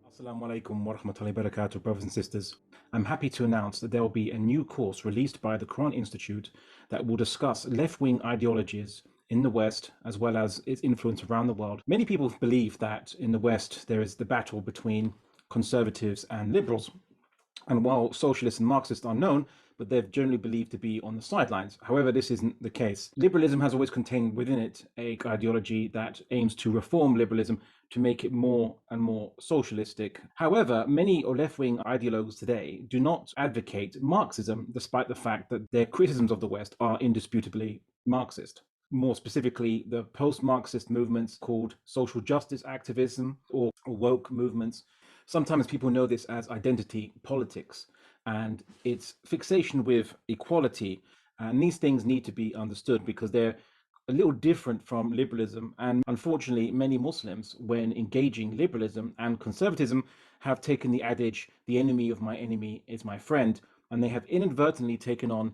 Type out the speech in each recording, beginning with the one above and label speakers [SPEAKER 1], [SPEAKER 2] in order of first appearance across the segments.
[SPEAKER 1] Assalamu alaikum wa rahmatullahi wa barakatuh, brothers and sisters. I'm happy to announce that there will be a new course released by the Quran Institute that will discuss left-wing ideologies in the West as well as its influence around the world. Many people believe that in the West there is the battle between conservatives and liberals. And while socialists and Marxists are known, but they're generally believed to be on the sidelines. However, this isn't the case. Liberalism has always contained within it a ideology that aims to reform liberalism to make it more and more socialistic. However, many left-wing ideologues today do not advocate Marxism, despite the fact that their criticisms of the West are indisputably Marxist. More specifically, the post-Marxist movements called social justice activism or woke movements. Sometimes people know this as identity politics and its fixation with equality. And these things need to be understood because they're a little different from liberalism. And unfortunately, many Muslims, when engaging liberalism and conservatism, have taken the adage, the enemy of my enemy is my friend. And they have inadvertently taken on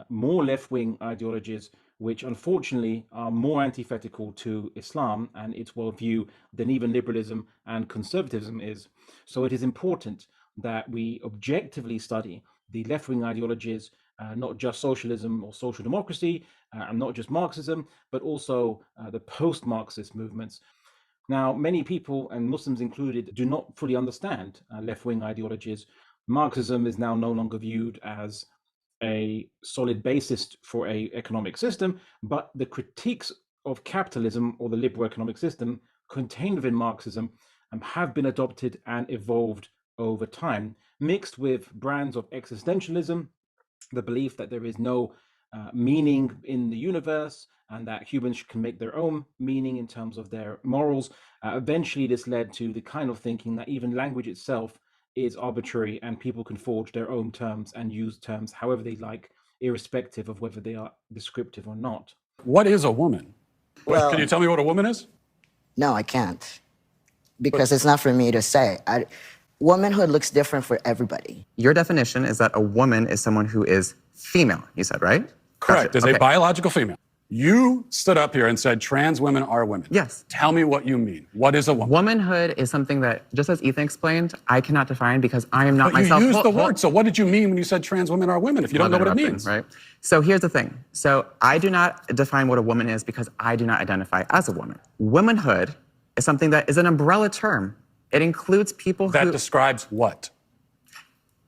[SPEAKER 1] more left-wing ideologies, which unfortunately are more antithetical to Islam and its worldview than even liberalism and conservatism is. So it is important that we objectively study the left-wing ideologies, not just socialism or social democracy, and not just Marxism, but also the post-Marxist movements. Now, many people, and Muslims included, do not fully understand left-wing ideologies. Marxism is now no longer viewed as a solid basis for a economic system, but the critiques of capitalism or the liberal economic system contained within Marxism have been adopted and evolved over time, mixed with brands of existentialism, the belief that there is no meaning in the universe and that humans can make their own meaning in terms of their morals. Eventually, this led to the kind of thinking that even language itself is arbitrary and people can forge their own terms and use terms however they like, irrespective of whether they are descriptive or not.
[SPEAKER 2] What is a woman?
[SPEAKER 3] Well,
[SPEAKER 2] Can you tell me what a woman is?
[SPEAKER 3] no, I can't. Because it's not for me to say. Womanhood looks different for everybody.
[SPEAKER 4] Your definition is that a woman is someone who is female, you said, right?
[SPEAKER 2] Correct.
[SPEAKER 4] Gotcha.
[SPEAKER 2] As a biological female. You stood up here and said trans women are women.
[SPEAKER 4] Yes.
[SPEAKER 2] Tell me what you mean. What is a woman?
[SPEAKER 4] Womanhood is something that, just as Ethan explained, I cannot define because I am not
[SPEAKER 2] But
[SPEAKER 4] myself.
[SPEAKER 2] you used the word. So what did you mean when you said trans women are women if you don't know what it means?
[SPEAKER 4] Right? So here's the thing. So I do not define what a woman is because I do not identify as a woman. Womanhood is something that is an umbrella term. It includes people
[SPEAKER 2] That describes what?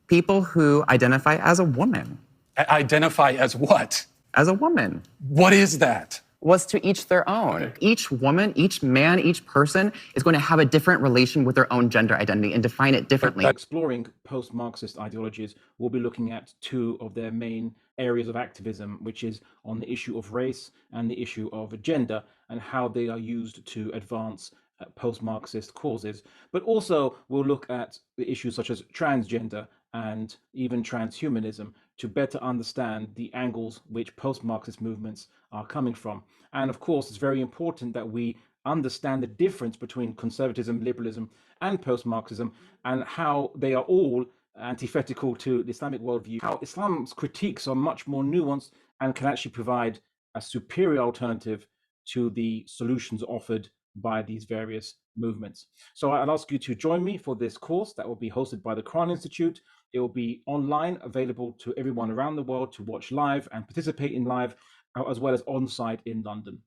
[SPEAKER 4] people who identify as a woman.
[SPEAKER 2] Identify as what?
[SPEAKER 4] As a woman.
[SPEAKER 2] What is that?
[SPEAKER 4] Was to each their own.
[SPEAKER 2] Okay.
[SPEAKER 4] Each woman, each man, each person is going to have a different relation with their own gender identity and define it differently.
[SPEAKER 1] Exploring post-Marxist ideologies, we'll be looking at two of their main areas of activism, which is on the issue of race and the issue of gender and how they are used to advance post-Marxist causes. But also we'll look at the issues such as transgender and even transhumanism to better understand the angles which post-Marxist movements are coming from. And of course, it's very important that we understand the difference between conservatism, liberalism, and post-Marxism and how they are all antithetical to the Islamic worldview, how Islam's critiques are much more nuanced and can actually provide a superior alternative to the solutions offered by these various movements. So I'll ask you to join me for this course that will be hosted by the Quran Institute. It will be online, available to everyone around the world to watch live and participate in live, as well as on-site in London.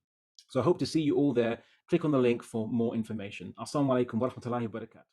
[SPEAKER 1] So I hope to see you all there. Click on the link for more information. Assalamu alaikum wa rahmatullahi wa barakatuh.